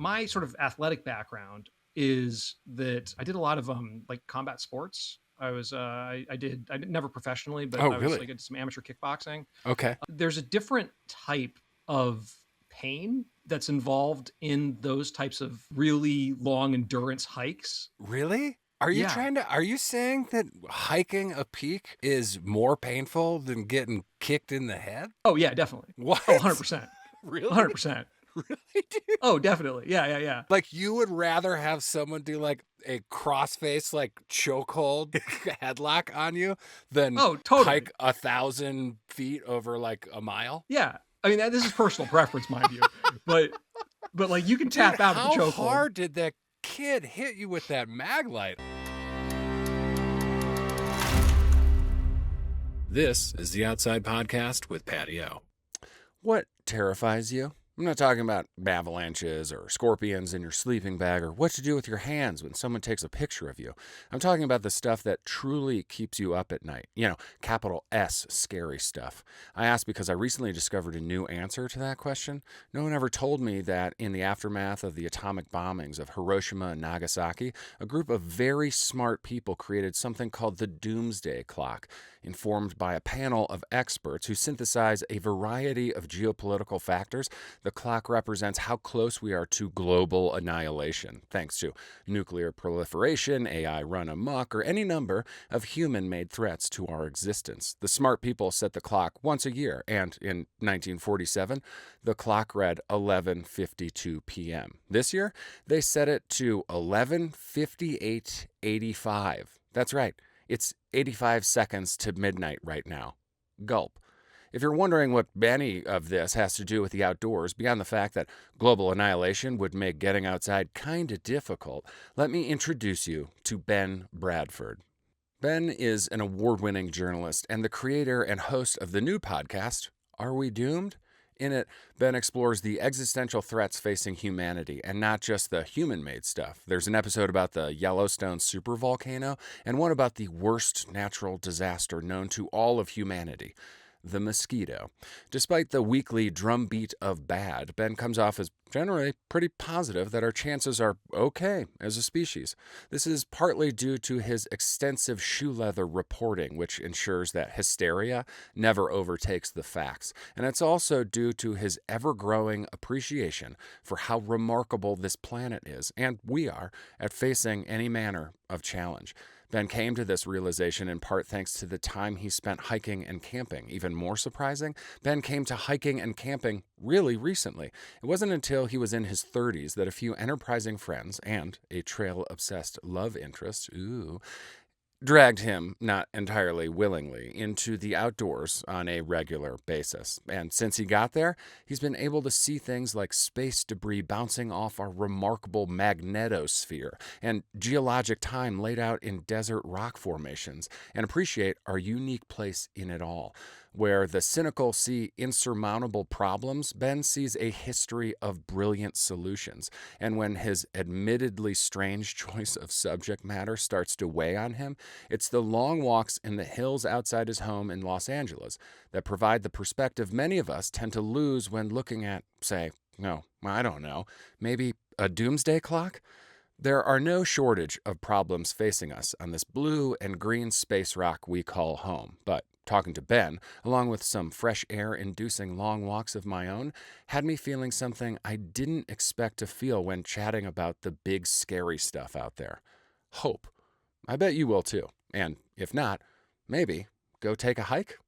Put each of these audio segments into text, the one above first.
my sort of athletic background is that I did a lot of like combat sports. I did never professionally, but Oh, I was really? like into some amateur kickboxing. Okay. There's a different type of pain that's involved in those types of really long endurance hikes. Really? Yeah. Are you saying that hiking a peak is more painful than getting kicked in the head? Oh yeah, definitely. Oh, What? 100%. Really? 100%. Really, dude? Oh, definitely. Yeah, yeah, yeah. Like you would rather have someone do like a crossface, like chokehold headlock on you than Oh, totally. hike 1,000 feet over like a mile? Yeah. I mean, this is personal preference, mind you, but like you can Dude, tap out of the how chokehold. hard did that kid hit you with that Maglite? This is the Outside Podcast with PaddyO. What terrifies you? I'm not talking about avalanches or scorpions in your sleeping bag or what to do with your hands when someone takes a picture of you. I'm talking about the stuff that truly keeps you up at night. You know, capital S, scary stuff. I ask because I recently discovered a new answer to that question. No one ever told me that in the aftermath of the atomic bombings of Hiroshima and Nagasaki, a group of very smart people created something called the Doomsday Clock, informed by a panel of experts who synthesize a variety of geopolitical factors. The clock represents how close we are to global annihilation, thanks to nuclear proliferation, AI run amok, or any number of human-made threats to our existence. The smart people set the clock once a year, and in 1947, the clock read 11:52 p.m. This year, they set it to 11:58:85. That's right. It's 85 seconds to midnight right now. Gulp. If you're wondering what any of this has to do with the outdoors, beyond the fact that global annihilation would make getting outside kinda difficult, let me introduce you to Ben Bradford. Ben is an award-winning journalist and the creator and host of the new podcast, Are We Doomed? In it, Ben explores the existential threats facing humanity, and not just the human-made stuff. There's an episode about the Yellowstone supervolcano, and one about the worst natural disaster known to all of humanity, the mosquito. Despite the weekly drumbeat of bad, Ben comes off as generally pretty positive that our chances are okay as a species. This is partly due to his extensive shoe leather reporting, which ensures that hysteria never overtakes the facts. And it's also due to his ever-growing appreciation for how remarkable this planet is, and we are, at facing any manner of challenge. Ben came to this realization in part thanks to the time he spent hiking and camping. Even more surprising, Ben came to hiking and camping really recently. It wasn't until he was in his 30s that a few enterprising friends and a trail-obsessed love interest, dragged him, not entirely willingly, into the outdoors on a regular basis. And since he got there, he's been able to see things like space debris bouncing off our remarkable magnetosphere and geologic time laid out in desert rock formations, and appreciate our unique place in it all. Where the cynical see insurmountable problems, Ben sees a history of brilliant solutions. And when his admittedly strange choice of subject matter starts to weigh on him, it's the long walks in the hills outside his home in Los Angeles that provide the perspective many of us tend to lose when looking at, say, I don't know, maybe a doomsday clock? There are no shortage of problems facing us on this blue and green space rock we call home, but talking to Ben, along with some fresh air-inducing long walks of my own, had me feeling something I didn't expect to feel when chatting about the big scary stuff out there. Hope. I bet you will too. And if not, maybe go take a hike?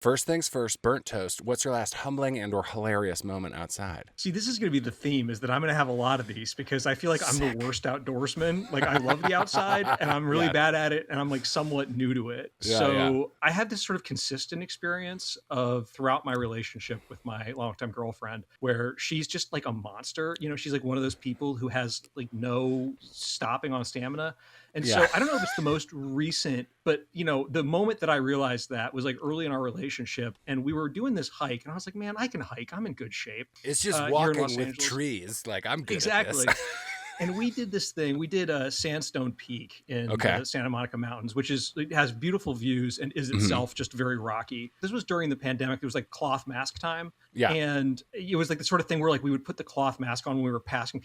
First things first, burnt toast. What's your last humbling and or hilarious moment outside? See, this is going to be the theme, is that I'm going to have a lot of these because I feel like I'm Sick. the worst outdoorsman. Like I love the outside and I'm really Yeah. bad at it, and I'm like somewhat new to it. Yeah, So yeah. I had this sort of consistent experience of throughout my relationship with my longtime girlfriend, where she's just like a monster. You know, she's like one of those people who has like no stopping on stamina. And Yeah. so I don't know if it's the most recent, but the moment that I realized that was like early in our relationship, and we were doing this hike, and I was like, man, I can hike. I'm in good shape. It's just Here in walking Los with Angeles. trees. Like, I'm good Exactly. at this. And we did this thing. We did a Sandstone Peak in Okay. the Santa Monica Mountains, which it has beautiful views and is itself just very rocky. This was during the pandemic. It was like cloth mask time. Yeah. And it was like the sort of thing where like we would put the cloth mask on when we were passing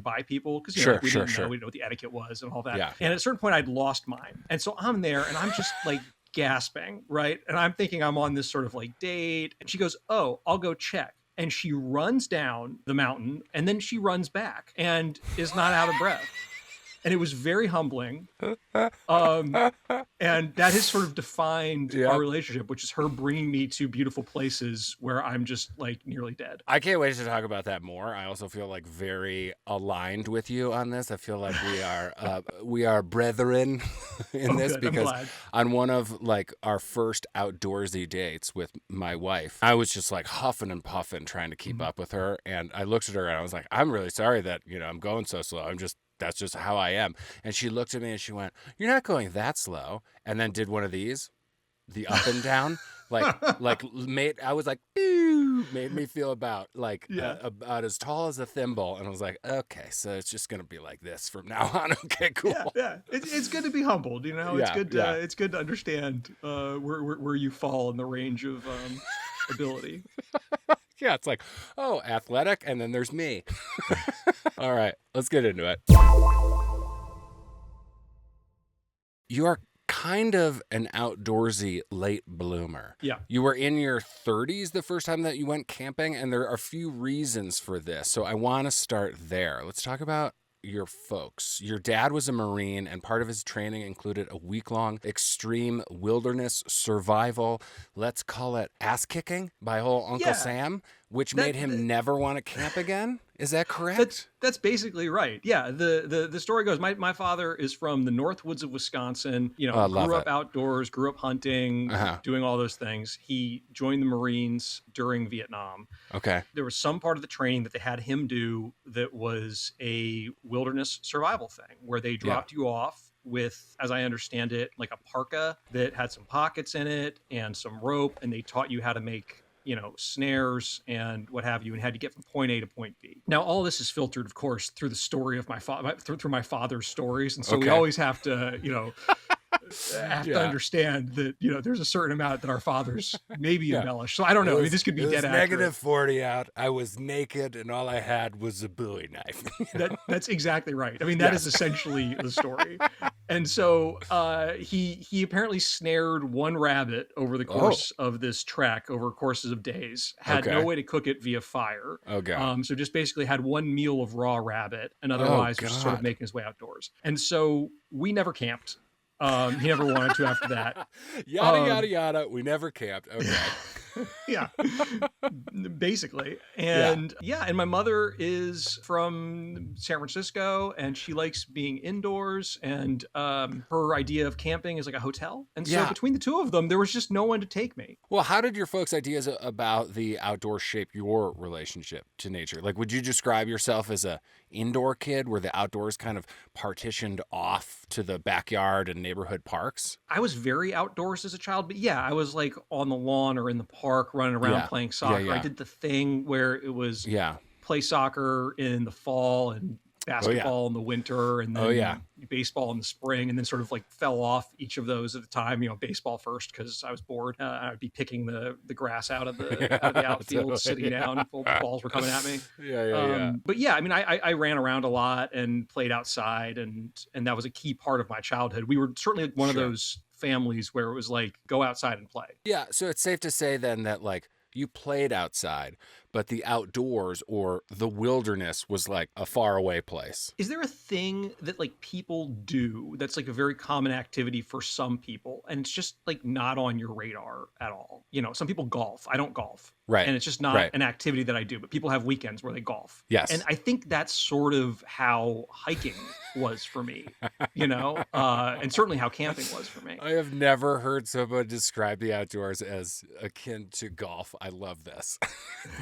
by people because Sure, we sure, didn't sure. know, we didn't know what the etiquette was and all that. Yeah. And at a certain point, I'd lost mine, and so I'm there and I'm just like gasping, right? And I'm thinking I'm on this sort of like date, and she goes, "Oh, I'll go check." And she runs down the mountain and then she runs back and is not out of breath. And it was very humbling. And that has sort of defined our relationship, which is her bringing me to beautiful places where I'm just like nearly dead. I can't wait to talk about that more. I also feel like very aligned with you on this. I feel like we are brethren in this, good. because on one of like our first outdoorsy dates with my wife, I was just like huffing and puffing trying to keep up with her, and I looked at her and I was like, I'm really sorry that I'm going so slow. That's just how I am. And she looked at me and she went, "You're not going that slow." And then did one of these, the up and down, I was like, "Ew," made me feel about as tall as a thimble. And I was like, okay, so it's just gonna be like this from now on. Okay, cool. Yeah. It's good to be humbled. It's good to it's good to understand where you fall in the range of ability. Yeah, it's like, oh, athletic, and then there's me. All right, let's get into it. You are kind of an outdoorsy late bloomer. Yeah. You were in your 30s the first time that you went camping, and there are a few reasons for this. So I want to start there. Let's talk about your folks. Your dad was a Marine, and part of his training included a week-long extreme wilderness survival, let's call it ass kicking by old Uncle Sam, which made him never want to camp again. Is that correct? That's basically right. Yeah. The story goes, my father is from the North Woods of Wisconsin, grew up outdoors, grew up hunting, doing all those things. He joined the Marines during Vietnam. Okay. There was some part of the training that they had him do that was a wilderness survival thing where they dropped you off with, as I understand it, like a parka that had some pockets in it and some rope, and they taught you how to make snares and what have you, and had to get from point A to point B. Now, all this is filtered, of course, through the story of my father, through my father's stories, and so we always have to, to understand that there's a certain amount that our fathers maybe embellish. So I don't know. This could be dead accurate. -40 out. I was naked, and all I had was a Bowie knife. That's exactly right. I mean, that is essentially the story. And so he apparently snared one rabbit over the course of this trek, over courses of days. Had no way to cook it via fire. So just basically had one meal of raw rabbit, and otherwise was sort of making his way outdoors. And so we never camped. He never wanted to after that. Yada, yada. We never camped. Okay. Yeah, basically. And and my mother is from San Francisco, and she likes being indoors, and her idea of camping is like a hotel. And so between the two of them, there was just no one to take me. Well, how did your folks' ideas about the outdoors shape your relationship to nature? Like, would you describe yourself as a indoor kid where the outdoors kind of partitioned off to the backyard and neighborhood parks? I was very outdoors as a child, but I was like on the lawn or in the park running around playing soccer. I did the thing where it was play soccer in the fall and basketball in the winter, and then baseball in the spring, and then sort of like fell off each of those at a time. Baseball first because I was bored. I'd be picking the grass out of the outfield, sitting down. Balls were coming at me. But I mean, I ran around a lot and played outside, and that was a key part of my childhood. We were certainly one of those families where it was like, go outside and play. Yeah, so it's safe to say then that like you played outside, but the outdoors or the wilderness was like a faraway place. Is there a thing that like people do that's like a very common activity for some people, and it's just like not on your radar at all? Some people golf. I don't golf. Right. And it's just not an activity that I do, but people have weekends where they golf. Yes. And I think that's sort of how hiking was for me, and certainly how camping was for me. I have never heard someone describe the outdoors as akin to golf. I love this.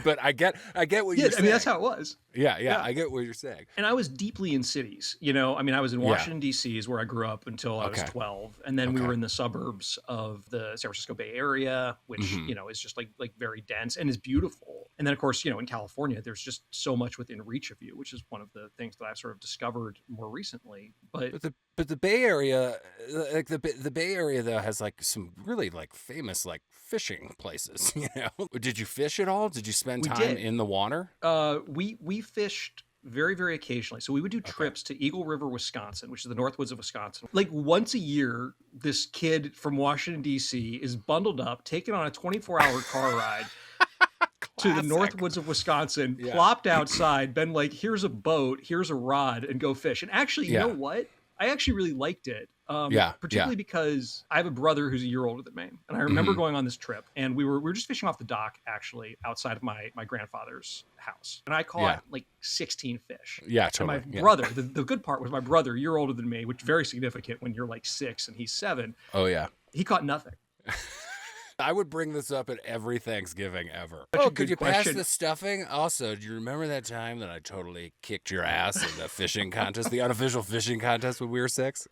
But I get what Yeah, you're saying. that's how it was. Yeah, I get what you're saying. And I was deeply in cities. I mean, I was in Washington, D.C. is where I grew up until I was 12. And then we were in the suburbs of the San Francisco Bay Area, which, is just like very dense and is beautiful. And then, of course, in California, there's just so much within reach of you, which is one of the things that I've sort of discovered more recently. But the Bay Area, like the Bay Area, though, has like some really like famous like fishing places. Did you fish at all? Did you spend time in the water? We fished very, very occasionally. So we would do trips to Eagle River, Wisconsin, which is the Northwoods of Wisconsin. Like once a year, this kid from Washington, D.C. is bundled up, taken on a 24-hour car ride to the Northwoods of Wisconsin, plopped outside, been like, here's a boat, here's a rod, and go fish. And actually, you know what? I actually really liked it. Particularly because I have a brother who's a year older than me. And I remember going on this trip, and we were just fishing off the dock, actually, outside of my grandfather's house. And I caught like 16 fish. Yeah, totally. And my brother, the good part was my brother, a year older than me, which is very significant when you're like 6 and he's 7. Oh, yeah. He caught nothing. I would bring this up at every Thanksgiving ever. Could you pass the stuffing? Also, do you remember that time that I totally kicked your ass in the fishing contest, the unofficial fishing contest when we were 6?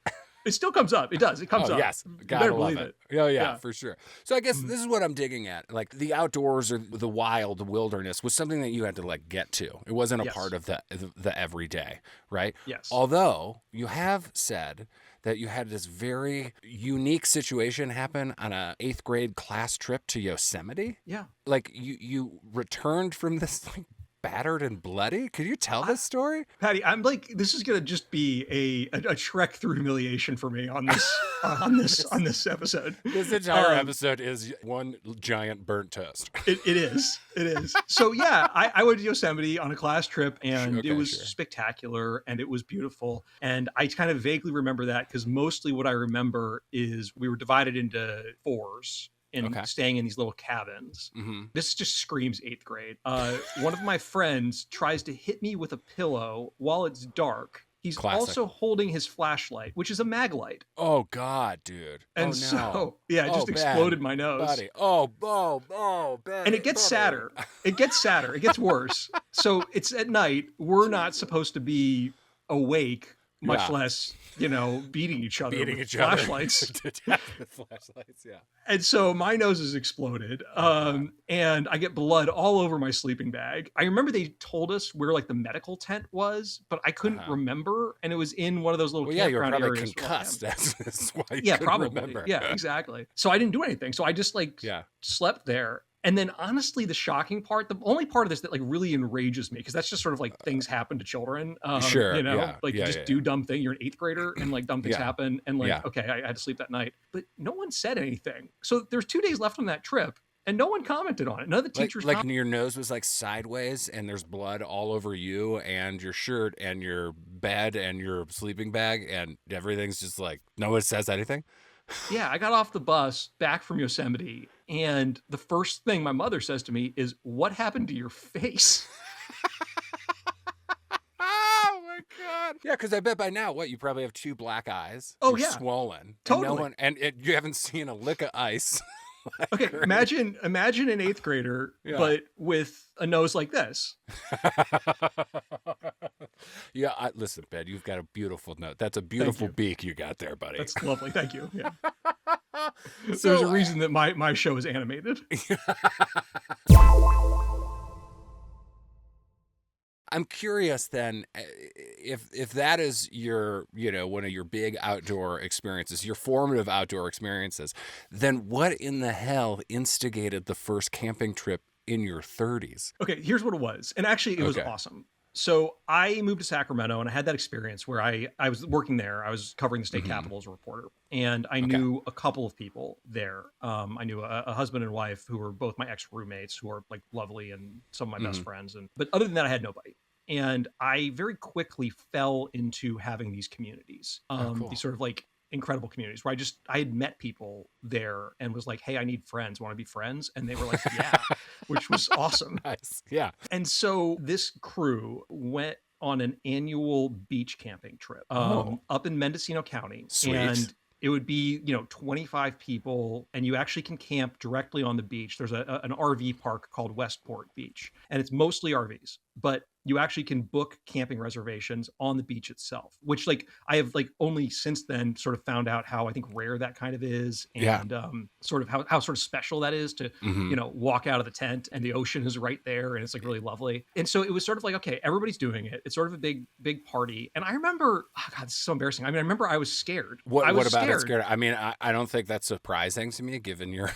It still comes up. It does. It comes up. Yes. Gotta love it. Oh, yeah, for sure. So I guess this is what I'm digging at. Like the outdoors or the wild, the wilderness was something that you had to like get to. It wasn't a part of the everyday, right? Yes. Although you have said that you had this very unique situation happen on a 8th grade class trip to Yosemite. Yeah. Like you returned from this like battered and bloody. Could you tell this story? Paddy, I'm like, this is gonna just be a trek through humiliation for me on this on this episode. This entire episode is one giant burnt toast. It is. So yeah, I went to Yosemite on a class trip, and it was spectacular, and it was beautiful. And I kind of vaguely remember that because mostly what I remember is we were divided into 4s. And staying in these little cabins. This just screams 8th grade. One of my friends tries to hit me with a pillow while it's dark. He's also holding his flashlight, which is a Maglite. Oh, God, dude. And it just exploded my nose. Buddy. Oh, Ben. And it gets sadder. It gets worse. So it's at night. We're not supposed to be awake, much less, beating each other with flashlights. With flashlights, yeah. And so my nose is exploded, and I get blood all over my sleeping bag. I remember they told us where like the medical tent was, but I couldn't remember, and it was in one of those little campground you were areas. concussed. That's why you couldn't remember. Yeah, exactly. So I didn't do anything. So I just slept there. And then honestly, the shocking part, the only part of this that like really enrages me, because that's just sort of like things happen to children. You just do dumb thing. You're an 8th grader and like dumb things happen. And I had to sleep that night, but no one said anything. So there's 2 days left on that trip and no one commented on it. None of the teachers your nose was like sideways and there's blood all over you and your shirt and your bed and your sleeping bag and everything's just like, no one says anything. Yeah, I got off the bus back from Yosemite, and the first thing my mother says to me is, "What happened to your face?" Oh my God! Yeah, because I bet by now, you probably have 2 black eyes. Oh, You're swollen. Totally. And you haven't seen a lick of ice. Okay, imagine an 8th grader, but with a nose like this. Yeah, listen, Ben, you've got a beautiful nose. That's a beautiful beak you got there, buddy. That's lovely. Thank you. Yeah. So, there's a reason that my show is animated. I'm curious then, if that is your, one of your big outdoor experiences, your formative outdoor experiences, then what in the hell instigated the first camping trip in your 30s? Okay, here's what it was. And actually, it was awesome. So I moved to Sacramento and I had that experience where I was working there. I was covering the state capitol as a reporter, and I knew a couple of people there. I knew a husband and wife who were both my ex-roommates, who are like lovely and some of my best friends. But other than that, I had nobody. And I very quickly fell into having these communities, these sort of like incredible communities where I had met people there and was like, hey, I need friends. Want to be friends? And they were like, yeah, which was awesome. Nice. Yeah. And so this crew went on an annual beach camping trip up in Mendocino County. Sweet. And it would be, 25 people, and you actually can camp directly on the beach. There's an RV park called Westport Beach, and it's mostly RVs, but you actually can book camping reservations on the beach itself, which like I have like only since then sort of found out how I think rare that kind of is, Yeah. and sort of how sort of special that is to Hmm. walk out of the tent and the ocean is right there and it's like really lovely. And so it was sort of like, okay, everybody's doing it. It's sort of a big party. And I remember, oh God, this is so embarrassing. I mean, I remember I was scared. I What was about it scared. scared? I mean, I don't think that's surprising to me given your,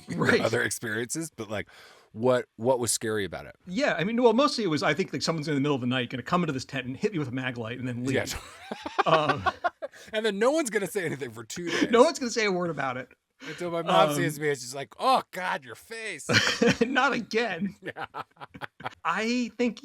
your Right. other experiences, but like, what was scary about it? Yeah. I mean, well, mostly it was, I think like someone's in the middle of the night going to come into this tent and hit me with a Maglite and then leave. Yes. Um, And then no one's gonna say anything for 2 days. no one's going to say a word about it. Until my mom sees me, it's just like, oh God, your face. Not again. Yeah. I think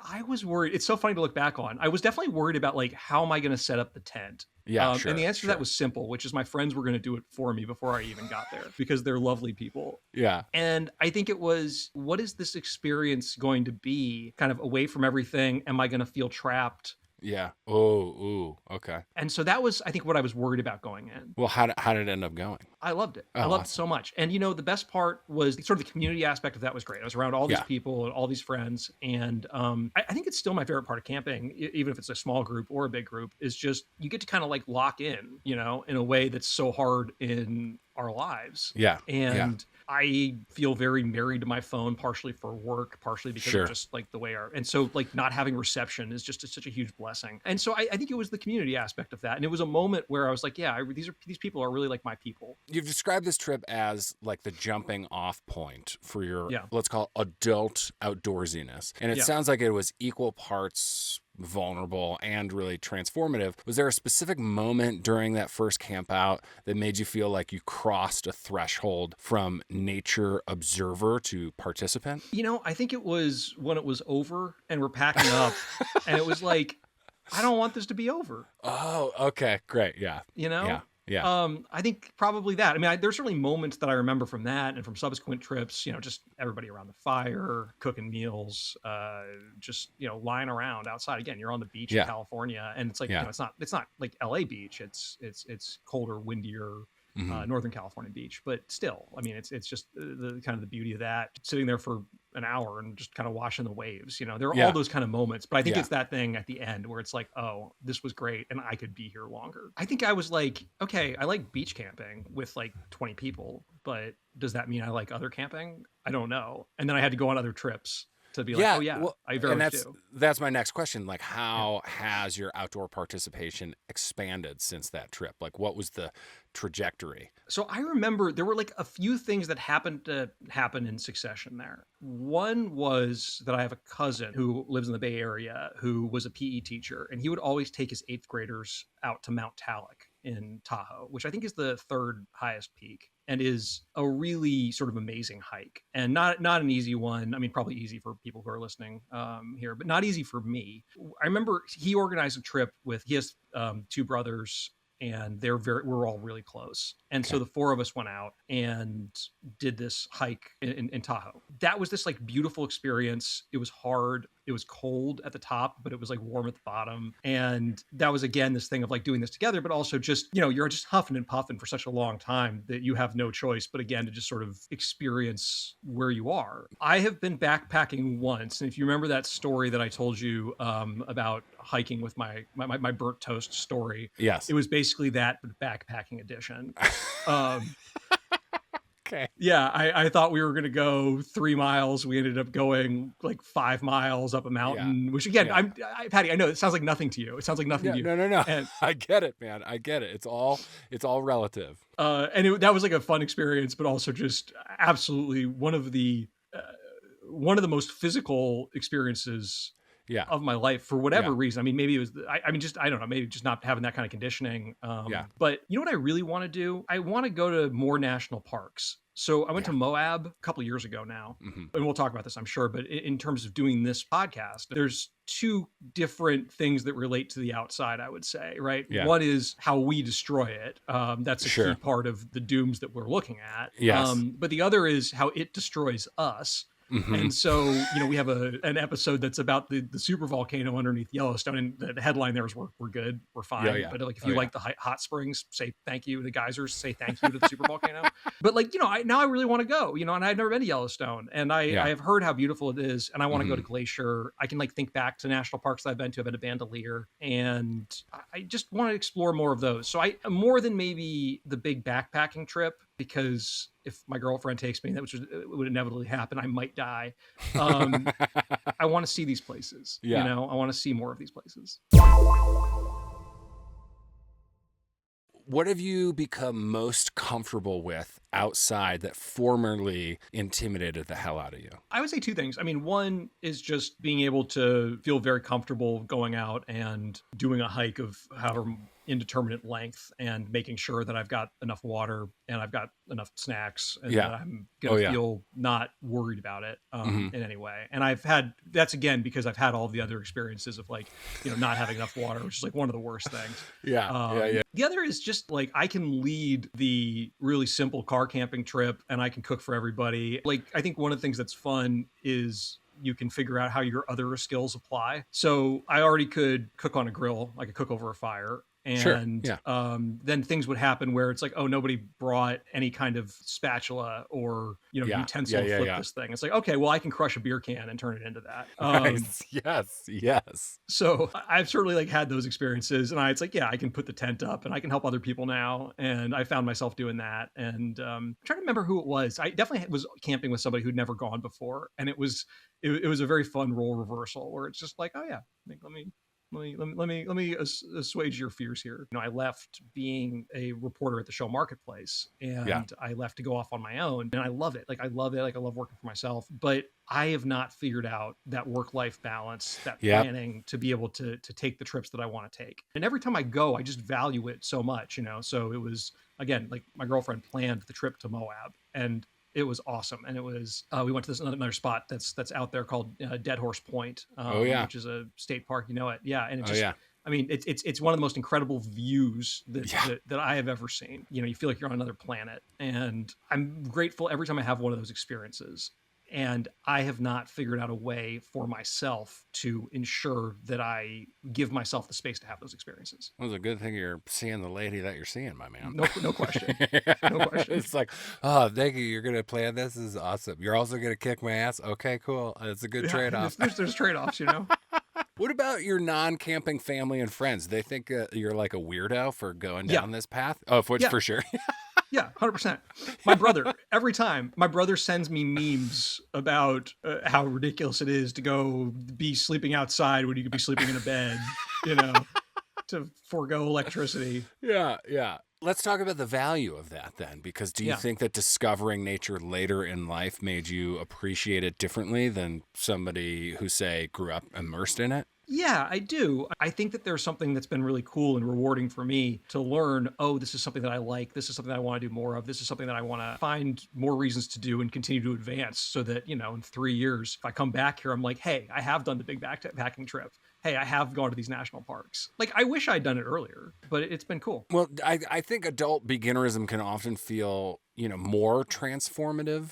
I was worried. It's so funny to look back on. I was definitely worried about like, how am I going to set up the tent? Yeah, sure. And the answer to sure. that was simple, which is my friends were going to do it for me before I even got there because they're lovely people. Yeah. And I think it was, what is this experience going to be kind of away from everything? Am I going to feel trapped? Yeah. Oh, ooh. Okay. And so that was, I think, what I was worried about going in. Well, how did it end up going? I loved it. Oh, I loved it awesome. so much. And the best part was sort of the community aspect of that was great. I was around all these Yeah. people and all these friends. And I think it's still my favorite part of camping, even if it's a small group or a big group, is just you get to kind of like lock in, in a way that's so hard in our lives. Yeah. And yeah. I feel very married to my phone, partially for work, partially because Sure. of just like the way and so like not having reception is just such a huge blessing. And so I think it was the community aspect of that. And it was a moment where I was like, yeah, these people are really like my people. You've described this trip as like the jumping off point for your, Yeah. let's call it adult outdoorsiness. And it Yeah. sounds like it was equal parts vulnerable and really transformative. Was there a specific moment during that first camp out that made you feel like you crossed a threshold from nature observer to participant? I think it was when it was over and we're packing up and it was like, I don't want this to be over. Oh, okay, great. Yeah. Yeah. Yeah. I think probably that. I mean, there's certainly moments that I remember from that and from subsequent trips, just everybody around the fire, cooking meals, just, lying around outside. Again, you're on the beach Yeah. in California and it's like, Yeah. it's not like LA beach. It's colder, windier, Northern California beach, but still, I mean, it's just the kind of the beauty of that, sitting there for an hour and just kind of watching the waves. There are Yeah. all those kind of moments, but I think Yeah. it's that thing at the end where it's like, oh, this was great and I could be here longer. I think I was like, okay, I like beach camping with like 20 people, but does that mean I like other camping? I don't know. And then I had to go on other trips to be like, oh yeah, well, I very and much that's do. that's my next question. Like, how has your outdoor participation expanded since that trip? Like, what was the trajectory? So I remember there were like a few things that happened to happen in succession there. One was that I have a cousin who lives in the Bay Area who was a PE teacher, and he would always take his 8th graders out to Mount Talek in Tahoe, which I think is the 3rd highest peak and is a really sort of amazing hike and not an easy one. I mean, probably easy for people who are listening here, but not easy for me. I remember he organized a trip he has 2 brothers and we're all really close. And so the 4 of us went out and did this hike in Tahoe. That was this like beautiful experience. It was hard. It was cold at the top, but it was like warm at the bottom. And that was, again, this thing of like doing this together, but also just, you're just huffing and puffing for such a long time that you have no choice, but again, to just sort of experience where you are. I have been backpacking once. And if you remember that story that I told you about hiking with my burnt toast story, Yes. it was basically that, but backpacking edition. Okay. Yeah, I thought we were going to go 3 miles. We ended up going like 5 miles up a mountain, which again, Yeah. Patty, I know it sounds like nothing to you. It sounds like nothing to you. No. And, I get it, man. I get it. It's all relative. that was like a fun experience, but also just absolutely one of the most physical experiences of my life for whatever reason. I mean, maybe it was, I don't know, maybe just not having that kind of conditioning. But you know what I really want to do? I want to go to more national parks. So I went to Moab a couple of years ago now, and we'll talk about this, I'm sure. But in terms of doing this podcast, there's 2 different things that relate to the outside, I would say, right? Yeah. One is how we destroy it. That's a key part of the dooms that we're looking at. Yes. But the other is how it destroys us. And so, we have an episode that's about the supervolcano underneath Yellowstone, and the headline there is we're good, we're fine. Yeah. But like, if you like the hot springs, say thank you. The geysers, say thank you to the supervolcano. But like, now I really want to go, and I've never been to Yellowstone, and I have heard how beautiful it is, and I want to go to Glacier. I can like think back to national parks that I've been to. I've been to Bandelier, and I just want to explore more of those. So I more than maybe the big backpacking trip, because if my girlfriend takes me, which would inevitably happen, I might die. I want to see these places. I want to see more of these places. What have you become most comfortable with outside that formerly intimidated the hell out of you? I would say two things. I mean, one is just being able to feel very comfortable going out and doing a hike of however indeterminate length and making sure that I've got enough water and I've got enough snacks and that I'm going to feel not worried about it in any way. And that's again, because I've had all the other experiences of like, not having enough water, which is like one of the worst things. The other is just like, I can lead the really simple car camping trip and I can cook for everybody. Like, I think one of the things that's fun is you can figure out how your other skills apply. So I already could cook on a grill. I could cook over a fire. And then things would happen where it's like, oh, nobody brought any kind of spatula or, utensil to flip this thing. It's like, okay, well, I can crush a beer can and turn it into that. Nice. Yes. So I've certainly like had those experiences, and it's like, I can put the tent up and I can help other people now. And I found myself doing that. And I'm trying to remember who it was. I definitely was camping with somebody who'd never gone before. And it was a very fun role reversal where it's just like, oh yeah, let me assuage your fears here. I left being a reporter at the show Marketplace, and I left to go off on my own, and I love it. Like I love it. Like I love working for myself, but I have not figured out that work-life balance, that planning to be able to take the trips that I want to take. And every time I go, I just value it so much, So it was, again, like my girlfriend planned the trip to Moab, and it was awesome. And it was, we went to this another spot that's out there called Dead Horse Point, which is a state park, And it just, I mean, it's one of the most incredible views that I have ever seen. You feel like you're on another planet, and I'm grateful every time I have one of those experiences. And I have not figured out a way for myself to ensure that I give myself the space to have those experiences. Well, it's a good thing you're seeing the lady that you're seeing, my man. No question. No question. It's like, oh, thank you. You're going to plan this. This is awesome. You're also going to kick my ass. Okay, cool. It's a good trade-off. There's trade-offs, What about your non-camping family and friends? They think you're like a weirdo for going down this path? Oh, for sure. Yeah, 100%. My brother, every time, my brother sends me memes about how ridiculous it is to go be sleeping outside when you could be sleeping in a bed, to forego electricity. Yeah. Let's talk about the value of that then, because do you think that discovering nature later in life made you appreciate it differently than somebody who, say, grew up immersed in it? Yeah, I do. I think that there's something that's been really cool and rewarding for me to learn, oh, this is something that I like. This is something that I want to do more of. This is something that I want to find more reasons to do and continue to advance so that, in 3 years, if I come back here, I'm like, hey, I have done the big backpacking trip. Hey, I have gone to these national parks. Like, I wish I'd done it earlier, but it's been cool. Well, I think adult beginnerism can often feel, more transformative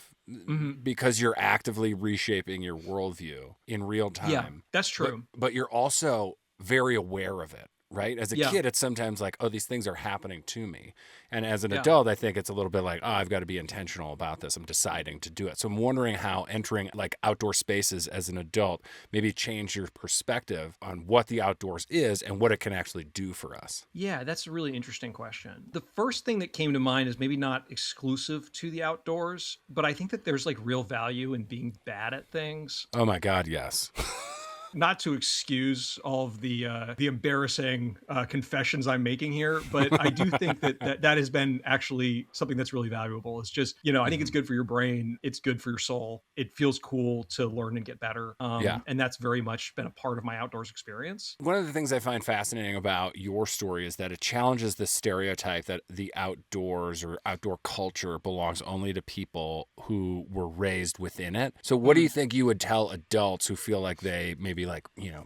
because you're actively reshaping your worldview in real time. Yeah, that's true. But you're also very aware of it, right? As a kid, it's sometimes like, oh, these things are happening to me. And as an adult, I think it's a little bit like, oh, I've got to be intentional about this. I'm deciding to do it. So I'm wondering how entering like outdoor spaces as an adult maybe change your perspective on what the outdoors is and what it can actually do for us. Yeah, that's a really interesting question. The first thing that came to mind is maybe not exclusive to the outdoors, but I think that there's like real value in being bad at things. Oh my God, yes. Not to excuse all of the embarrassing confessions I'm making here, but I do think that has been actually something that's really valuable. It's just, I think it's good for your brain. It's good for your soul. It feels cool to learn and get better. And that's very much been a part of my outdoors experience. One of the things I find fascinating about your story is that it challenges the stereotype that the outdoors or outdoor culture belongs only to people who were raised within it. So what do you think you would tell adults who feel like they maybe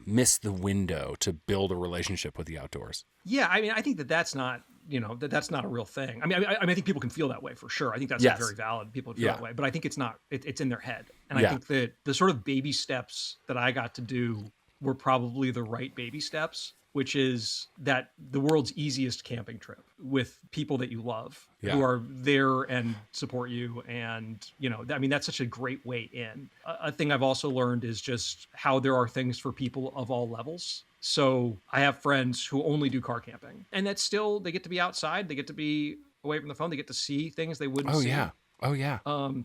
miss the window to build a relationship with the outdoors? Yeah, I mean, I think that's not that's not a real thing. I think people can feel that way for sure. I think that's Yes. very valid. People feel Yeah. that way, but I think it's not. It's in their head, and Yeah. I think that the sort of baby steps that I got to do were probably the right baby steps, which is that the world's easiest camping trip with people that you love who are there and support you. And, that's such a great way in. A thing I've also learned is just how there are things for people of all levels. So I have friends who only do car camping, and that's still, they get to be outside. They get to be away from the phone. They get to see things they wouldn't see. Oh yeah.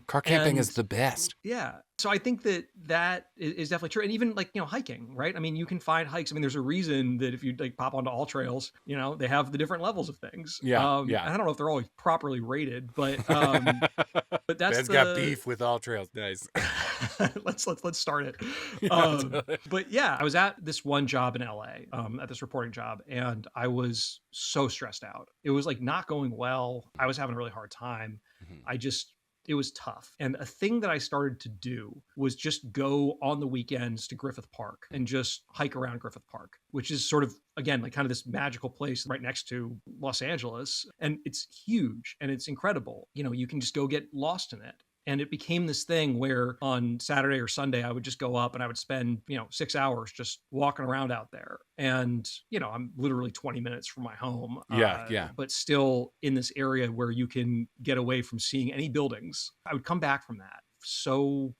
Car camping is the best. Yeah. So I think that is definitely true. And even like, hiking, right? I mean, you can find hikes. I mean, there's a reason that if you like pop onto All Trails, they have the different levels of things. Yeah. And I don't know if they're always properly rated, but but that's Ben's got beef with All Trails. Nice. let's start it. Totally. But yeah, I was at this one job in LA, at this reporting job, and I was so stressed out. It was like not going well. I was having a really hard time. It was tough. And a thing that I started to do was just go on the weekends to Griffith Park and just hike around Griffith Park, which is sort of, again, like kind of this magical place right next to Los Angeles. And it's huge and it's incredible. You can just go get lost in it. And it became this thing where on Saturday or Sunday, I would just go up and I would spend, 6 hours just walking around out there. And, I'm literally 20 minutes from my home. But still in this area where you can get away from seeing any buildings. I would come back from that. So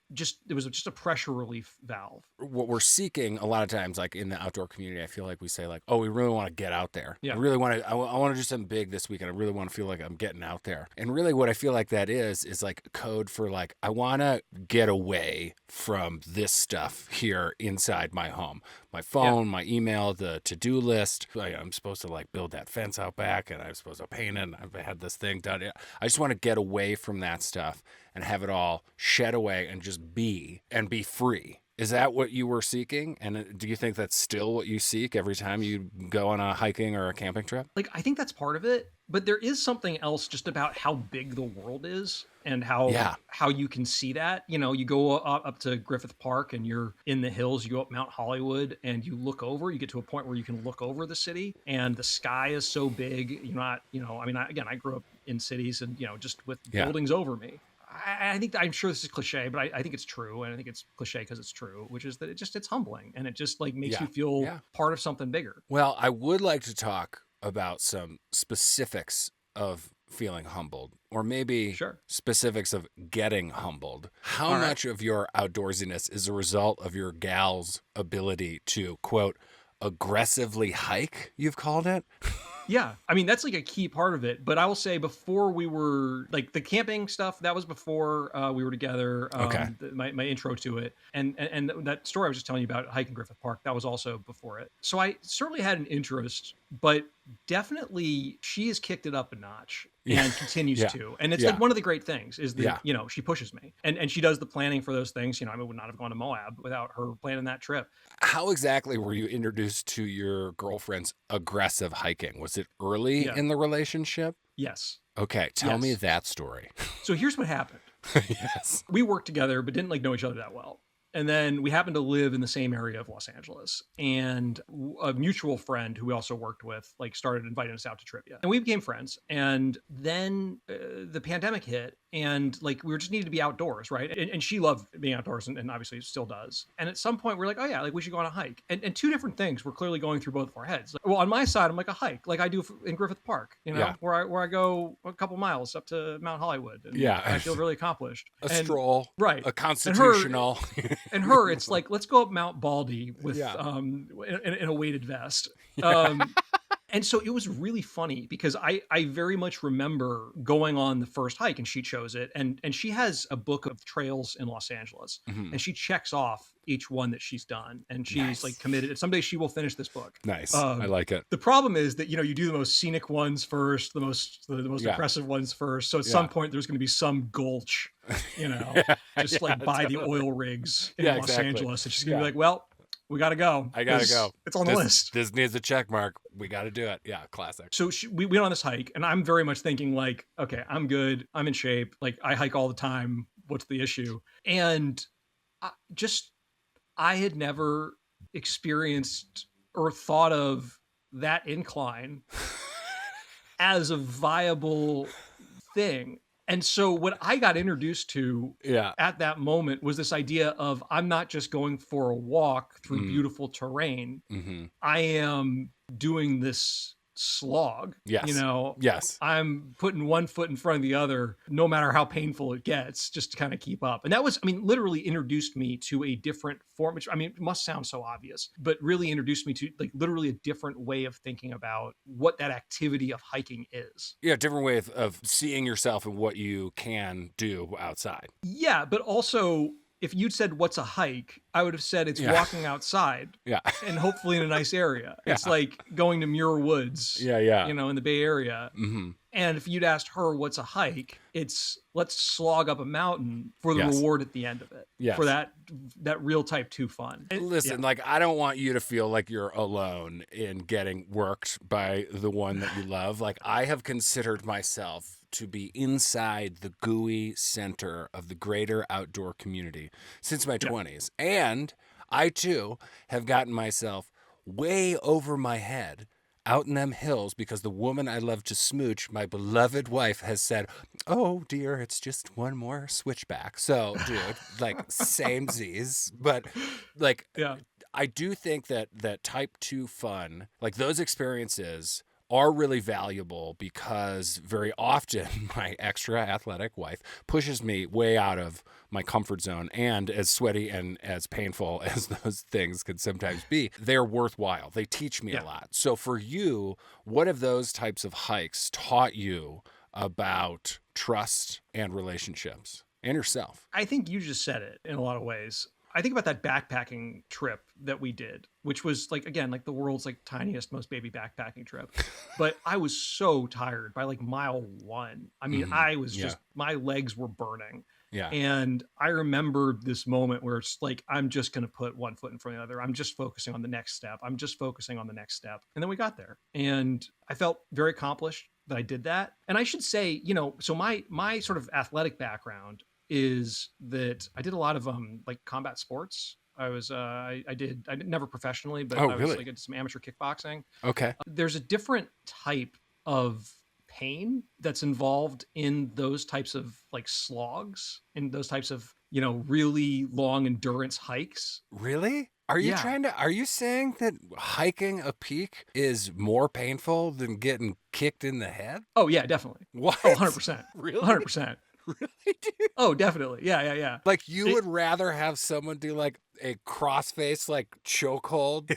it was just a pressure relief valve. What we're seeking a lot of times, like in the outdoor community, I feel like we say like, oh, we really want to get out there. Yeah. I really want to, I want to do something big this weekend. I really want to feel like I'm getting out there. And really what I feel like that is like code for like, I want to get away from this stuff here inside my home. My phone, my email, the to-do list. I'm supposed to like build that fence out back and I'm supposed to paint it. And I've had this thing done. I just want to get away from that stuff and have it all shed away and just be free. Is that what you were seeking? And do you think that's still what you seek every time you go on a hiking or a camping trip? Like, I think that's part of it, but there is something else just about how big the world is and how you can see that. You go up to Griffith Park and you're in the hills, you go up Mount Hollywood and you look over, you get to a point where you can look over the city and the sky is so big. You're not, I grew up in cities and, just with buildings over me. I'm sure this is cliche, but I think it's true. And I think it's cliche because it's true, which is that it's humbling and it just like makes you feel part of something bigger. Well, I would like to talk about some specifics of feeling humbled, or maybe specifics of getting humbled. How much of your outdoorsiness is a result of your gal's ability to, quote, aggressively hike, you've called it? Yeah. I mean, that's like a key part of it. But I will say before we were like the camping stuff, that was before we were together. My intro to it. And that story I was just telling you about hiking Griffith Park, that was also before it. So I certainly had an interest, but definitely she has kicked it up a notch and continues to. And it's like one of the great things is that, she pushes me and she does the planning for those things. I would not have gone to Moab without her planning that trip. How exactly were you introduced to your girlfriend's aggressive hiking? Was it early in the relationship? Yes. Okay. Tell me that story. So here's what happened. Yes. We worked together, but didn't like know each other that well. And then we happened to live in the same area of Los Angeles, and a mutual friend who we also worked with, like, started inviting us out to trivia, and we became friends. And then the pandemic hit, and like we just needed to be outdoors, right? And she loved being outdoors, and obviously still does. And at some point, we're like, oh yeah, like we should go on a hike. And two different things were clearly going through both of our heads. Like, well, on my side, I'm like a hike, like I do in Griffith Park, where I go a couple miles up to Mount Hollywood, and I feel really accomplished. Stroll, right? A constitutional. And her, it's like, let's go up Mount Baldy with in a weighted vest. And so it was really funny because I very much remember going on the first hike and she chose it. And she has a book of trails in Los Angeles and she checks off each one that she's done. And she's like committed. Someday she will finish this book. Nice. I like it. The problem is that, you do the most scenic ones first, the most impressive ones first. So at some point there's going to be some gulch, just by the oil rigs in Los Angeles. And she's going to be like, well, we got to go. I got to go. It's on the list. This needs a check mark. We got to do it. Yeah, classic. So we went on this hike, and I'm very much thinking like, okay, I'm good. I'm in shape. Like, I hike all the time. What's the issue? And I had never experienced or thought of that incline as a viable thing. And so what I got introduced to at that moment was this idea of, I'm not just going for a walk through beautiful terrain. I am doing this slog. Yes. I'm putting one foot in front of the other, no matter how painful it gets, just to kind of keep up. And that was, literally introduced me to a different form, which, it must sound so obvious, but really introduced me to like literally a different way of thinking about what that activity of hiking is. Yeah, different way of seeing yourself and what you can do outside. Yeah, but also, if you'd said, what's a hike? I would have said it's walking outside. And hopefully in a nice area. It's like going to Muir Woods. In the Bay Area. And if you'd asked her, what's a hike? It's, let's slog up a mountain for the reward at the end of it. For that real type 2 fun. Listen, like, I don't want you to feel like you're alone in getting worked by the one that you love. Like, I have considered myself to be inside the gooey center of the greater outdoor community since my 20s. And I, too, have gotten myself way over my head out in them hills because the woman I love to smooch, my beloved wife, has said, oh, dear, it's just one more switchback. So, dude, like, samesies. But, like, I do think that type 2 fun, like, those experiences are really valuable because very often my extra athletic wife pushes me way out of my comfort zone. And as sweaty and as painful as those things can sometimes be, they're worthwhile. They teach me a lot. So for you, what have those types of hikes taught you about trust and relationships and yourself? I think you just said it in a lot of ways. I think about that backpacking trip that we did, which was like, again, like the world's like tiniest, most baby backpacking trip. But I was so tired by like mile 1. I was just, my legs were burning. And I remember this moment where it's like, I'm just going to put one foot in front of the other. I'm just focusing on the next step. I'm just focusing on the next step. And then we got there and I felt very accomplished that I did that. And I should say, so my sort of athletic background is that I did a lot of like combat sports. I did never professionally, but I was like did some amateur kickboxing. Okay. There's a different type of pain that's involved in those types of like slogs and those types of, really long endurance hikes. Really? Are you saying that hiking a peak is more painful than getting kicked in the head? Oh yeah, definitly. What? Oh, 100%. Really? 100%. Really, dude? Oh, definitely. Yeah. Like you would rather have someone do like a crossface, like chokehold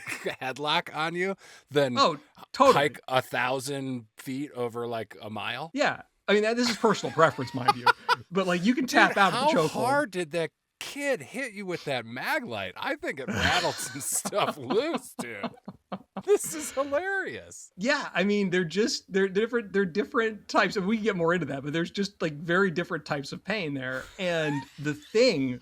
headlock on you than totally hike 1,000 feet over like a mile? Yeah. This is personal preference, mind you. But like you can tap out of the chokehold. How hard did that kid hit you with that Maglite? I think it rattled some stuff loose, dude. This is hilarious. Yeah, they're different types, and we can get more into that, but there's just like very different types of pain there. And the thing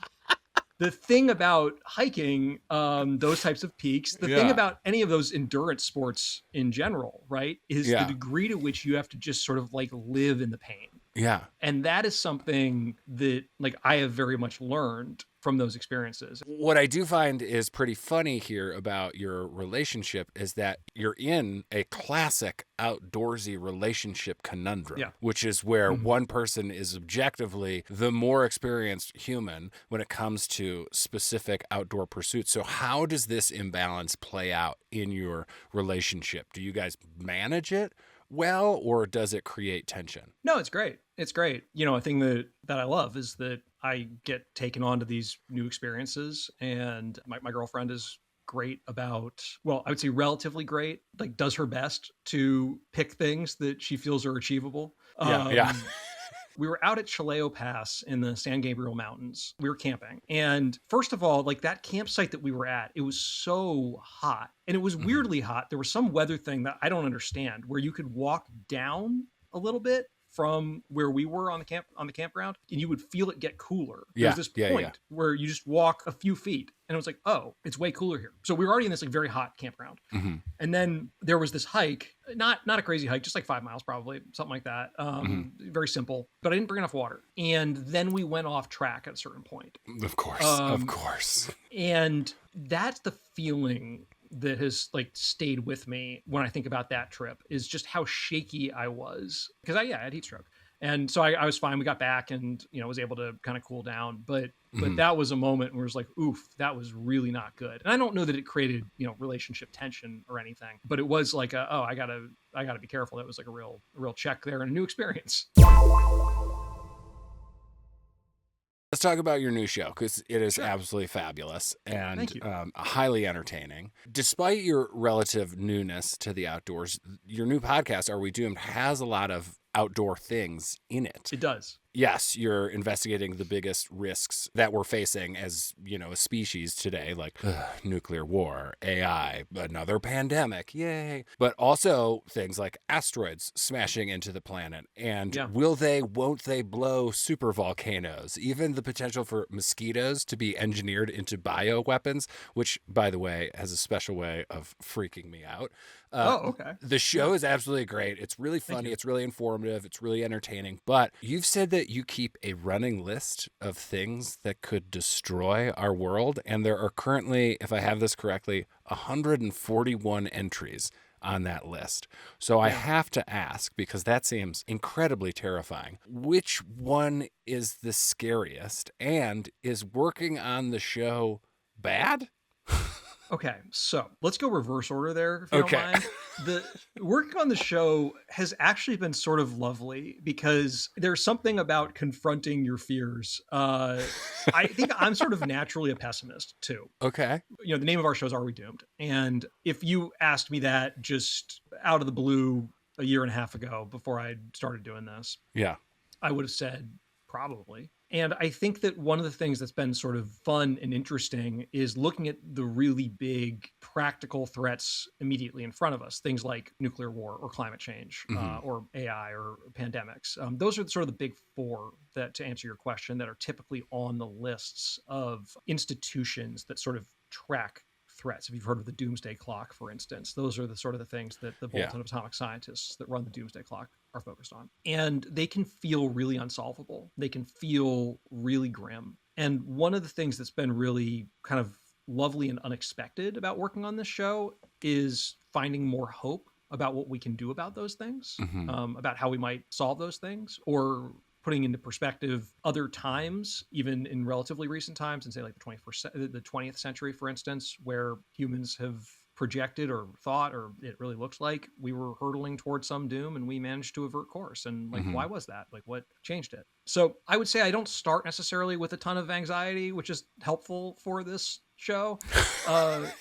about hiking, those types of peaks, the thing about any of those endurance sports in general, right, is the degree to which you have to just sort of like live in the pain. Yeah. And that is something that like I have very much learned from those experiences. What I do find is pretty funny here about your relationship is that you're in a classic outdoorsy relationship conundrum, which is where one person is objectively the more experienced human when it comes to specific outdoor pursuits. So how does this imbalance play out in your relationship? Do you guys manage it well, or does it create tension? No, it's great. It's great. A thing that I love is that I get taken on to these new experiences, and my girlfriend is great about, well, I would say relatively great, like does her best to pick things that she feels are achievable. We were out at Chileo Pass in the San Gabriel Mountains. We were camping. And first of all, like that campsite that we were at, it was so hot. And it was weirdly hot. There was some weather thing that I don't understand where you could walk down a little bit from where we were on the campground, and you would feel it get cooler. There's this point where you just walk a few feet and it was like, oh, it's way cooler here. So we were already in this like very hot campground. And then there was this hike, not a crazy hike, just like 5 miles probably, something like that. Very simple, but I didn't bring enough water. And then we went off track at a certain point. Of course. And that's the feeling that has like stayed with me when I think about that trip is just how shaky I was because I had heat stroke. And so I was fine. We got back and, was able to kind of cool down. But Mhm. that was a moment where it was like, oof, that was really not good. And I don't know that it created, relationship tension or anything, but it was like, I gotta be careful. That was like a real check there and a new experience. Let's talk about your new show because it is Sure. absolutely fabulous and Thank you. highly entertaining. Despite your relative newness to the outdoors, your new podcast, Are We Doomed, has a lot of outdoor things in it. It does. Yes, you're investigating the biggest risks that we're facing as, a species today, like nuclear war, AI, another pandemic, yay. But also things like asteroids smashing into the planet. And Yeah. won't they blow supervolcanoes? Even the potential for mosquitoes to be engineered into bioweapons, which, by the way, has a special way of freaking me out. Oh, okay. The Yeah. show is absolutely great. It's really Thank funny. you. It's really informative. It's really entertaining. But you've said that you keep a running list of things that could destroy our world. And there are currently, if I have this correctly, 141 entries on that list. So I Yeah. have to ask, because that seems incredibly terrifying, which one is the scariest? And is working on the show bad? Okay, so let's go reverse order there, if you don't Okay. mind. The working on the show has actually been sort of lovely because there's something about confronting your fears. I think I'm sort of naturally a pessimist too. Okay. The name of our show is Are We Doomed? And if you asked me that just out of the blue a year and a half ago before I started doing this, Yeah. I would have said probably. And I think that one of the things that's been sort of fun and interesting is looking at the really big practical threats immediately in front of us, things like nuclear war or climate change Mhm. or AI or pandemics. Those are sort of the big four that, to answer your question, that are typically on the lists of institutions that sort of track threats. If you've heard of the Doomsday Clock, for instance, those are the sort of the things that the Yeah. Bulletin of Atomic Scientists that run the Doomsday Clock are focused on. And they can feel really unsolvable. They can feel really grim. And one of the things that's been really kind of lovely and unexpected about working on this show is finding more hope about what we can do about those things, Mhm. about how we might solve those things, or putting into perspective other times, even in relatively recent times, and say like the 20th century, for instance, where humans have projected or thought, or it really looks like we were hurtling towards some doom and we managed to avert course. And like, why Mhm. was that? Like, what changed it? So I would say I don't start necessarily with a ton of anxiety, which is helpful for this show. Uh,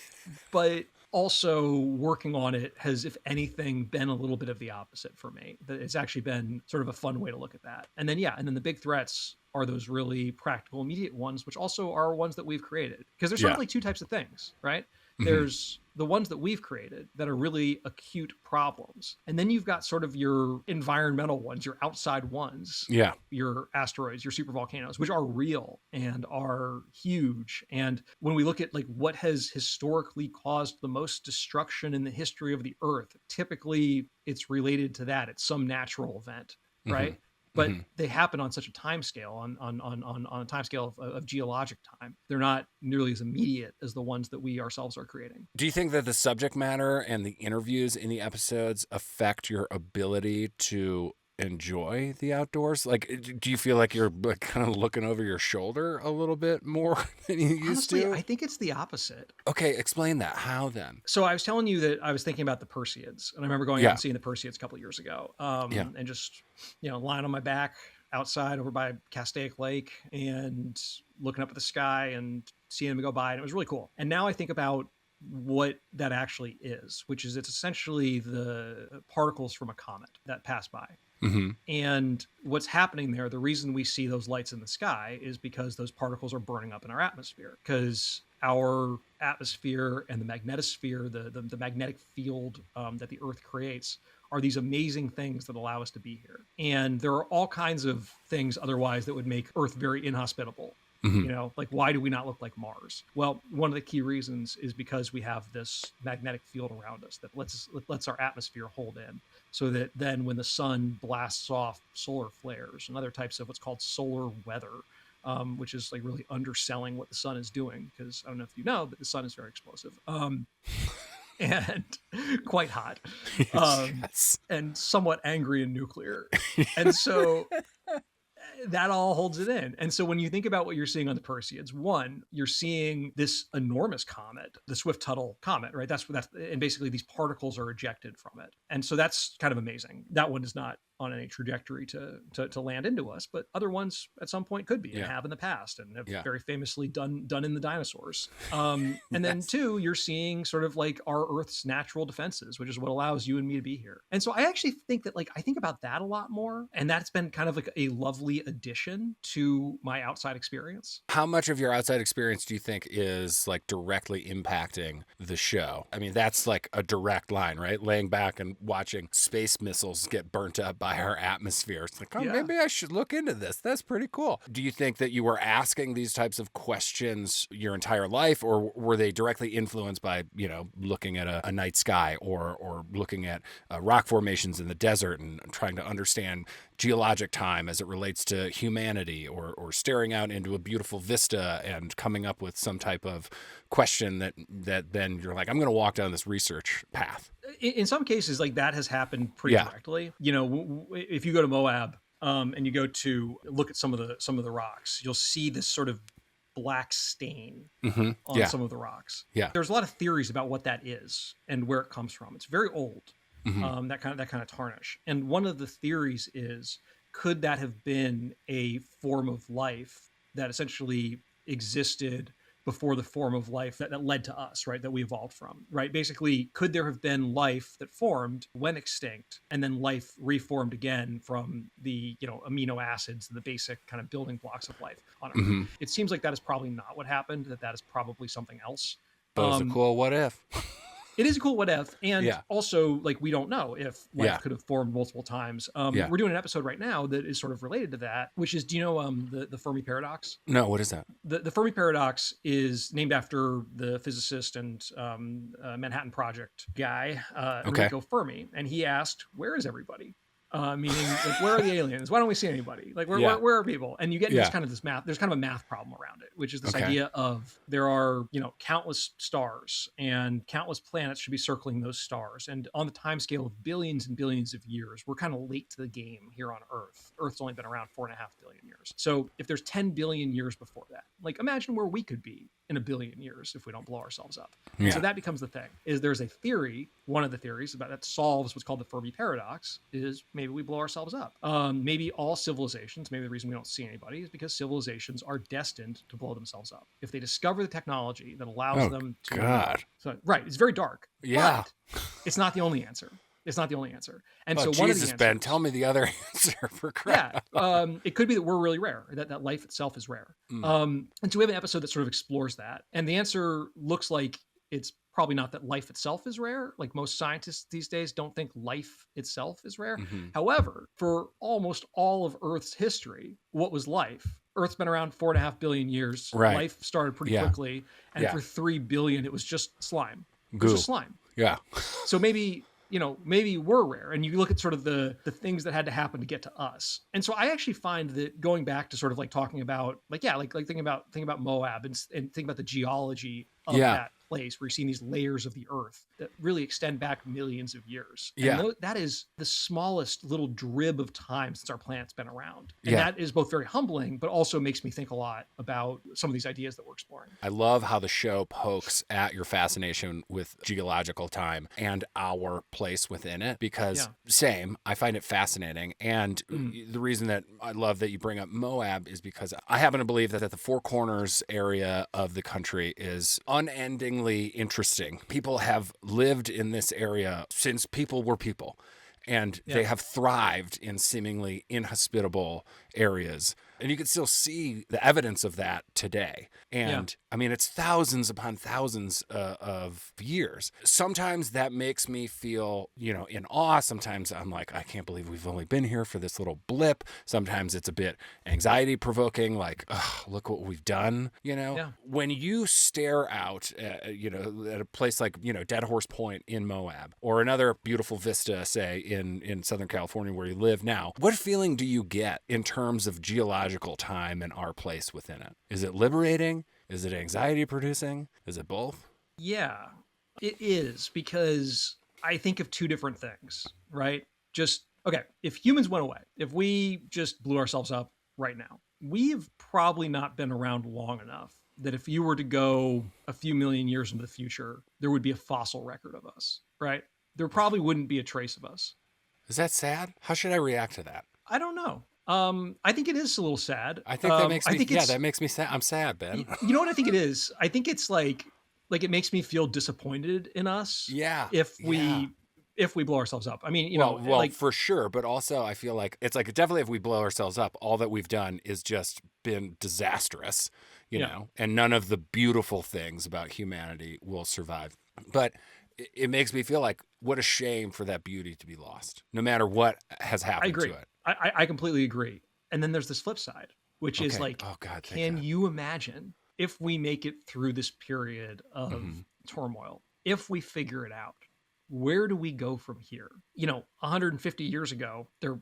but also working on it has, if anything, been a little bit of the opposite for me. That it's actually been sort of a fun way to look at that. And then the big threats are those really practical, immediate ones, which also are ones that we've created. Because there's sort of Yeah. like two types of things, right? Mhm. There's the ones that we've created that are really acute problems. And then you've got sort of your environmental ones, your outside ones, Yeah. your asteroids, your supervolcanoes, which are real and are huge. And when we look at like what has historically caused the most destruction in the history of the Earth, typically it's related to that. It's some natural event, right? Mhm. But Mhm. they happen on such a time scale, on a time scale of geologic time. They're not nearly as immediate as the ones that we ourselves are creating. Do you think that the subject matter and the interviews in the episodes affect your ability to enjoy the outdoors? Like, do you feel like you're like, kind of looking over your shoulder a little bit more than you used Honestly, to? I think it's the opposite. Okay, explain that. How then? So I was telling you that I was thinking about the Perseids, and I remember going out Yeah. and seeing the Perseids a couple of years ago, Yeah. and just lying on my back outside over by Castaic Lake and looking up at the sky and seeing them go by, and it was really cool. And now I think about what that actually is, which is it's essentially the particles from a comet that pass by. Mhm. And what's happening there, the reason we see those lights in the sky is because those particles are burning up in our atmosphere. Because our atmosphere and the magnetosphere, the magnetic field that the Earth creates, are these amazing things that allow us to be here. And there are all kinds of things otherwise that would make Earth very inhospitable. Mhm. Like why do we not look like Mars? Well, one of the key reasons is because we have this magnetic field around us that lets our atmosphere hold in, so that then when the sun blasts off solar flares and other types of what's called solar weather, which is like really underselling what the sun is doing, because I don't know if you know, but the sun is very explosive. And quite hot, Yes. and somewhat angry and nuclear. And so that all holds it in. And so when you think about what you're seeing on the Perseids, one, you're seeing this enormous comet, the Swift-Tuttle comet, right? And basically these particles are ejected from it. And so that's kind of amazing. That one is not on any trajectory to land into us, but other ones at some point could be and have in the past, and have very famously done in the dinosaurs. And then two, you're seeing sort of like our Earth's natural defenses, which is what allows you and me to be here. And so I actually think that, like, I think about that a lot more, and that's been kind of like a lovely addition to my outside experience. How much of your outside experience do you think is like directly impacting the show? I mean, that's like a direct line, right? Laying back and watching space missiles get burnt up by our atmosphere. It's like, oh, maybe I should look into this. That's pretty cool. Do you think that you were asking these types of questions your entire life, or were they directly influenced by, you know, looking at a night sky, or looking at rock formations in the desert and trying to understand geologic time as it relates to humanity, or staring out into a beautiful vista and coming up with some type of question that then you're like, I'm going to walk down this research path? In some cases, like, that has happened pretty directly. You know, if you go to Moab, and you go to look at some of the rocks, you'll see this sort of black stain on some of the rocks. There's a lot of theories about what that is and where it comes from. It's very old. That kind of tarnish. And one of the theories is, could that have been a form of life that essentially existed before the form of life that led to us, right? That we evolved from, right? Basically, could there have been life that formed, went extinct, and then life reformed again from the, you know, amino acids, the basic kind of building blocks of life on Earth? It seems like that is probably not what happened, that is probably something else. But it's a cool what if. It is a cool what if, and also, like, we don't know if life could have formed multiple times. We're doing an episode right now that is sort of related to that, which is, do you know the Fermi paradox? No, what is that? The Fermi paradox is named after the physicist and Manhattan Project guy, Enrico Fermi, and he asked, "Where is everybody?" Meaning, like, where are the aliens? Why don't we see anybody? Like, where are people? And you get this kind of this math. There's kind of a math problem around it, which is this idea of there are, you know, countless stars, and countless planets should be circling those stars. And on the timescale of billions and billions of years, we're kind of late to the game here on Earth. Earth's only been around 4.5 billion years. So if there's 10 billion years before that, like, imagine where we could be in a billion years if we don't blow ourselves up. So that becomes the thing. Is there's a theory, one of the theories about that solves what's called the Fermi paradox, is maybe we blow ourselves up. Maybe all civilizations, maybe the reason we don't see anybody is because civilizations are destined to blow themselves up. If they discover the technology that allows them to... So, right, it's very dark. But it's not the only answer. It's not the only answer. And so one of the answers, Ben, tell me the other answer, for crap. It could be that we're really rare, that life itself is rare. And so we have an episode that sort of explores that. And the answer looks like it's probably not that life itself is rare. Like, most scientists these days don't think life itself is rare. However, for almost all of Earth's history, what was life? Earth's been around 4.5 billion years. Life started pretty quickly. And for 3 billion, it was just slime. It was just slime. So maybe... you know, maybe we're rare, and you look at sort of the things that had to happen to get to us. And so I actually find that, going back to sort of like talking about, like thinking about Moab and thinking about the geology of that place, where you're seeing these layers of the Earth that really extend back millions of years. And that is the smallest little drib of time since our planet's been around. And that is both very humbling, but also makes me think a lot about some of these ideas that we're exploring. I love how the show pokes at your fascination with geological time and our place within it, because I find it fascinating. And the reason that I love that you bring up Moab is because I happen to believe that the Four Corners area of the country is unendingly interesting. People have lived in this area since people were people, and they have thrived in seemingly inhospitable areas. And you can still see the evidence of that today. And I mean, it's thousands upon thousands of years. Sometimes that makes me feel, you know, in awe. Sometimes I'm like, I can't believe we've only been here for this little blip. Sometimes it's a bit anxiety provoking, like, oh, look what we've done. You know, when you stare out, you know, at a place like, you know, Dead Horse Point in Moab, or another beautiful vista, say in Southern California where you live now, what feeling do you get in terms of geological geological time and our place within it? Is it liberating? Is it anxiety producing? Is it both? Yeah, it is, because I think of two different things, right? Just, okay, if humans went away, if we just blew ourselves up right now, we've probably not been around long enough that if you were to go a few million years into the future, there would be a fossil record of us, right? There probably wouldn't be a trace of us. Is that sad? How should I react to that? I don't know. I think it is a little sad. I think that makes I me, think yeah, it's, that makes me sad. I'm sad, Ben. you know what I think it is? I think it's like it makes me feel disappointed in us Yeah. if Yeah. we blow ourselves up. I mean, Well, like, for sure. But also, I feel like it's like definitely if we blow ourselves up, all that we've done is just been disastrous, yeah, and none of the beautiful things about humanity will survive. But it makes me feel like what a shame for that beauty to be lost, no matter what has I happened agree. to it. I completely agree. And then there's this flip side, which is Okay. like, Oh, God. Thank can God. you imagine if we make it through this period of Mhm. turmoil, if we figure it out, where do we go from here? 150 years ago, there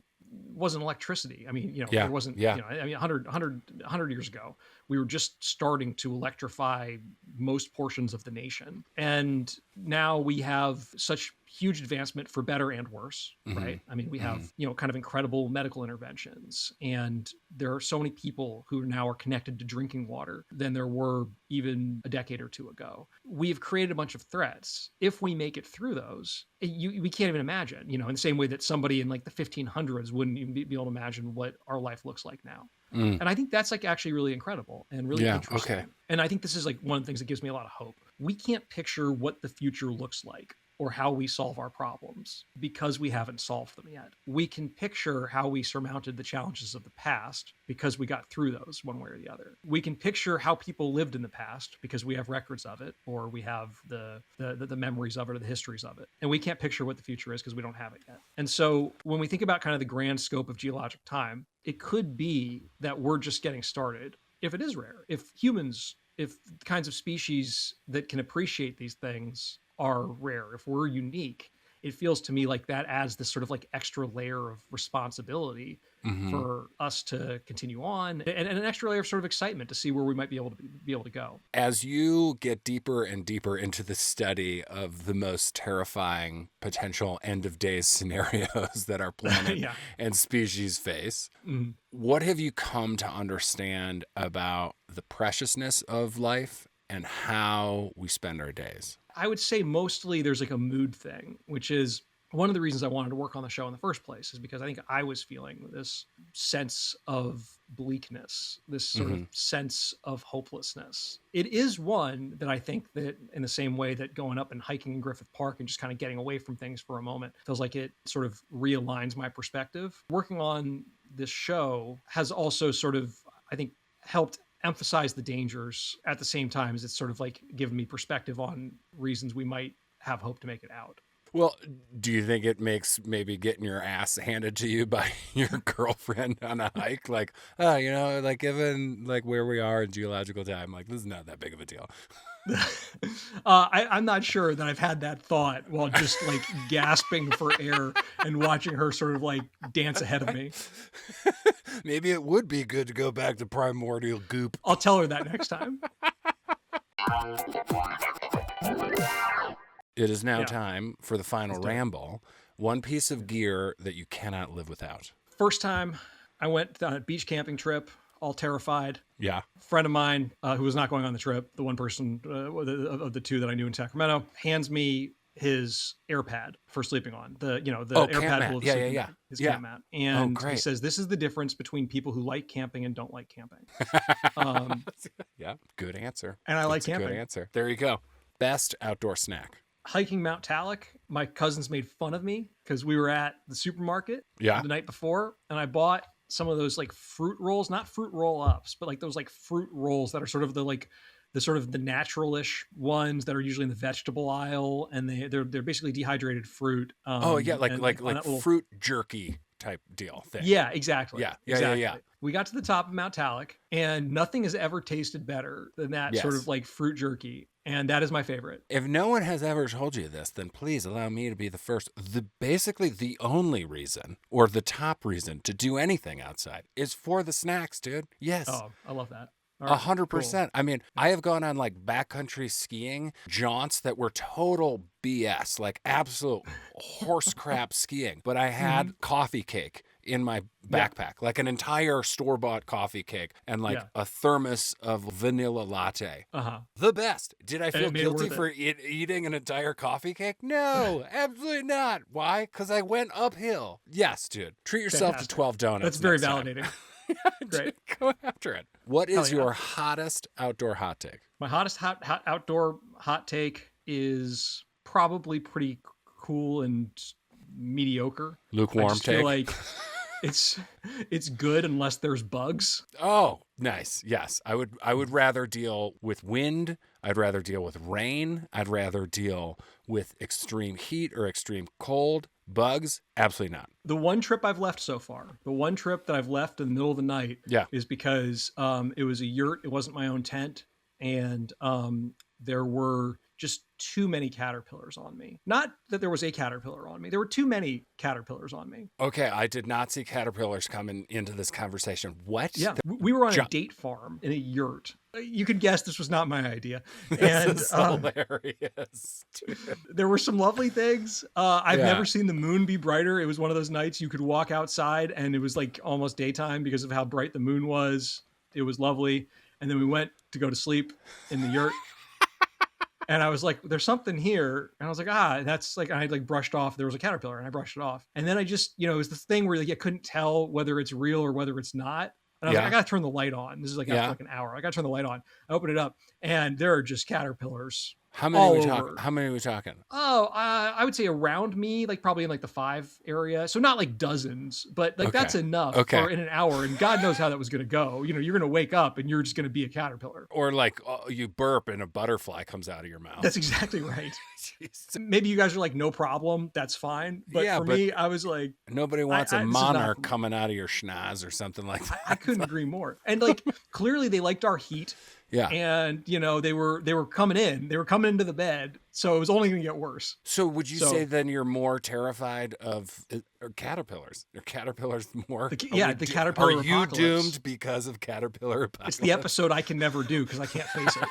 wasn't electricity. I mean, Yeah. there wasn't, Yeah. I mean, 100 years ago, we were just starting to electrify most portions of the nation. And now we have such huge advancement for better and worse, Mhm. right? I mean, we Mhm. have, kind of incredible medical interventions. And there are so many people who now are connected to drinking water than there were even a decade or two ago. We've created a bunch of threats. If we make it through those, we can't even imagine, in the same way that somebody in like the 1500s wouldn't even be able to imagine what our life looks like now. Mm. And I think that's like actually really incredible and really Yeah. interesting. Okay. And I think this is like one of the things that gives me a lot of hope. We can't picture what the future looks like or how we solve our problems because we haven't solved them yet. We can picture how we surmounted the challenges of the past because we got through those one way or the other. We can picture how people lived in the past because we have records of it, or we have the memories of it or the histories of it. And we can't picture what the future is because we don't have it yet. And so when we think about kind of the grand scope of geologic time, it could be that we're just getting started. If it is rare, if kinds of species that can appreciate these things are rare, if we're unique, it feels to me like that adds this sort of like extra layer of responsibility Mhm. for us to continue on, and an extra layer of sort of excitement to see where we might be able to go. As you get deeper and deeper into the study of the most terrifying potential end of days scenarios that our planet Yeah. and species face, Mhm. what have you come to understand about the preciousness of life and how we spend our days? I would say mostly there's like a mood thing, which is one of the reasons I wanted to work on the show in the first place, is because I think I was feeling this sense of bleakness, this sort of sense of hopelessness. It is one that I think that, in the same way that going up and hiking in Griffith Park and just kind of getting away from things for a moment feels like it sort of realigns my perspective. Working on this show has also sort of, I think, helped emphasize the dangers at the same time as it's sort of like given me perspective on reasons we might have hope to make it out. Well, do you think it makes maybe getting your ass handed to you by your girlfriend on a hike, like, oh, like given like where we are in geological time, like this is not that big of a deal? I'm not sure that I've had that thought while just like gasping for air and watching her sort of like dance ahead of me. Maybe it would be good to go back to primordial goop. I'll tell her that next time. It is now Yeah. time for the final Let's do it. ramble. One piece of gear that you cannot live without. First time I went on a beach camping trip, all terrified. Yeah. Friend of mine who was not going on the trip, the one person of the two that I knew in Sacramento, hands me his AirPad for sleeping on. The camp AirPad mat. full of Yeah, sleeping, yeah. his Yeah. camp mat. And he great. says this is the difference between people who like camping and don't like camping. Yeah, good answer. And I like That's a good camping. answer. There you go. Best outdoor snack. Hiking Mount Talek, my cousins made fun of me because we were at the supermarket Yeah. the night before, and I bought some of those like fruit rolls, not fruit roll ups, but like those like fruit rolls that are sort of the natural-ish ones that are usually in the vegetable aisle, and they're basically dehydrated fruit. Oh yeah, like and like on like that little, fruit jerky type deal thing. Yeah, exactly. Yeah. Exactly. We got to the top of Mount Talek, and nothing has ever tasted better than that sort of like fruit jerky. And that is my favorite. If no one has ever told you this, then please allow me to be the first. Basically the only reason or the top reason to do anything outside is for the snacks, dude. Yes. Oh, I love that. 100%. Cool. I mean, I have gone on like backcountry skiing jaunts that were total BS, like absolute horse crap skiing. But I had coffee cake in my backpack, like an entire store-bought coffee cake and like a thermos of vanilla latte. The best. Did I feel guilty for eating an entire coffee cake? No, absolutely not. Why? Because I went uphill. Yes, dude. Treat yourself to 12 donuts. That's very validating. Great. Go after it. What is your hottest outdoor hot take? My hottest hot outdoor hot take is probably pretty cool and mediocre. Lukewarm take? I feel like it's good unless there's bugs. Oh, nice. Yes. I would rather deal with wind. I'd rather deal with rain. I'd rather deal with extreme heat or extreme cold. Bugs? Absolutely not. The one trip I've left so far, the one trip that I've left in the middle of the night is because it was a yurt. It wasn't my own tent. And there were just too many caterpillars on me. Not that there was a caterpillar on me. There were too many caterpillars on me. Okay, I did not see caterpillars coming into this conversation. What? Yeah, we were on a date farm in a yurt. You could guess this was not my idea. And this is hilarious. Dude. There were some lovely things. I've never seen the moon be brighter. It was one of those nights you could walk outside and it was like almost daytime because of how bright the moon was. It was lovely. And then we went to go to sleep in the yurt. And I was like, there's something here. And I was like, that's like, I like brushed off. There was a caterpillar and I brushed it off. And then I just, it was this thing where like, I couldn't tell whether it's real or whether it's not. And I was like, I got to turn the light on. This is like after like an hour. I got to turn the light on. I open it up and there are just caterpillars. How many are we talking? Oh, I would say around me, like probably in like the 5 area. So not like dozens, but like that's enough for in an hour. And God knows how that was going to go. You're going to wake up and you're just going to be a caterpillar. Or like you burp and a butterfly comes out of your mouth. That's exactly right. Maybe you guys are like, no problem. That's fine. But for me, I was like. Nobody wants a monarch coming out of your schnoz or something like that. I couldn't agree more. And like, clearly they liked our heat. Yeah. And, they were coming in. They were coming into the bed. So it was only going to get worse. So would you say then you're more terrified of caterpillars? Are caterpillars more? The caterpillar apocalypse. Are you apocalypse. Doomed because of caterpillar apocalypse? It's the episode I can never do because I can't face it.